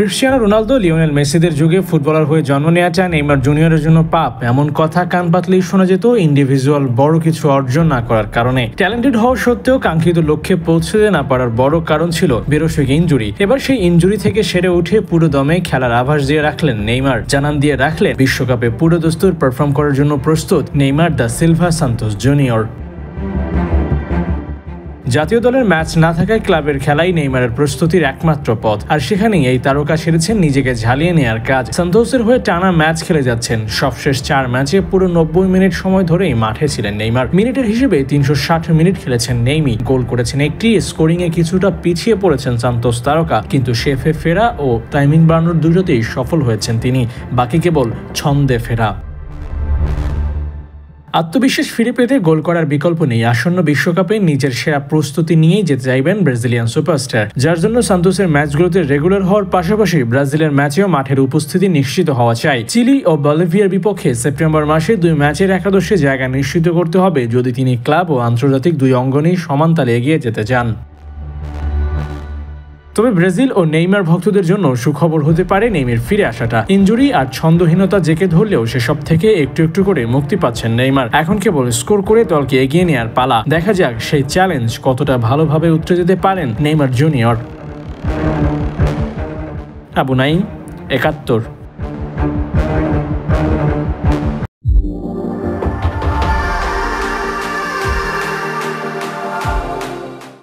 Cristiano Ronaldo, Lionel মেসিদের যুগে footballer হয়ে জন্ম নেওয়াটা নেইমার জুনিয়রের জন্য পাপ, এমন কথা কান পাতলেই শোনা যেত ইন্ডিভিজুয়াল বড় কিছু অর্জন না করার কারণে। ট্যালেন্টেড হওয়া সত্ত্বেও কাঙ্ক্ষিত লক্ষ্যে পৌঁছতে না পারার বড় কারণ ছিল বেরোসিক ইনজুরি। এবার সেই ইনজুরি থেকে সেরে উঠে পুরো দমে খেলার আভাস দিয়ে রাখলেন নেইমার। জানান দিয়ে রাখলেন বিশ্বকাপে পুরো দস্তুর পারফর্ম করার জন্য প্রস্তুত Neymar da Silva Santos junior. জাতীয় দলের ম্যাচ না থাকায় ক্লাবের খেলাই নেইমারের প্রস্তুতির একমাত্র পথ, আর সেখানেই এই তারকা সেরেছেন নিজেকে ঝালিয়ে নেওয়ার কাজ। সান্তোসের হয়ে টানা ম্যাচ খেলে যাচ্ছেন। সবশেষ 4 ম্যাচে পুরো 90 মিনিট সময় ধরেই মাঠে ছিলেন নেইমার। মিনিটের হিসেবে 360 মিনিট খেলেছেন নেইমি। গোল করেছেন একটি, স্কোরিংয়ে কিছুটা পিছিয়ে পড়েছেন সান্তোস তারকা, কিন্তু শেফে ফেরা ও টাইমিং বাড়ানোর দুটোতেই সফল হয়েছেন তিনি। বাকি কেবল ছন্দে ফেরা। আত্মবিশ্বাস ফিরে পেতে গোল করার বিকল্প নেই। আসন্ন বিশ্বকাপে নিজের সেরা প্রস্তুতি নিয়েই যেতে চাইবেন ব্রাজিলিয়ান সুপারস্টার, যার জন্য সান্তোসের ম্যাচগুলোতে রেগুলার হওয়ার পাশাপাশি ব্রাজিলের ম্যাচেও মাঠের উপস্থিতি নিশ্চিত হওয়া চাই। চিলি ও বলিভিয়ার বিপক্ষে সেপ্টেম্বর মাসে 2 ম্যাচের একাদশে জায়গা নিশ্চিত করতে হবে যদি তিনি ক্লাব ও আন্তর্জাতিক 2 অঙ্গনেই সমান তালে এগিয়ে যেতে চান। তবে ব্রাজিল ও নেইমার ভক্তদের জন্য সুখবর হতে পারে নেইমার ফিরে আসাটা। ইনজুরি আর ছন্দহীনতা জেকে ধরলেও সেসব থেকে একটু একটু করে মুক্তি পাচ্ছেন নেইমার। এখন কেবল স্কোর করে দলকে এগিয়ে নেওয়ার পালা। দেখা যাক সেই চ্যালেঞ্জ কতটা ভালোভাবে উতরে যেতে পারেন নেইমার জুনিয়র। আবু নাইম, 71।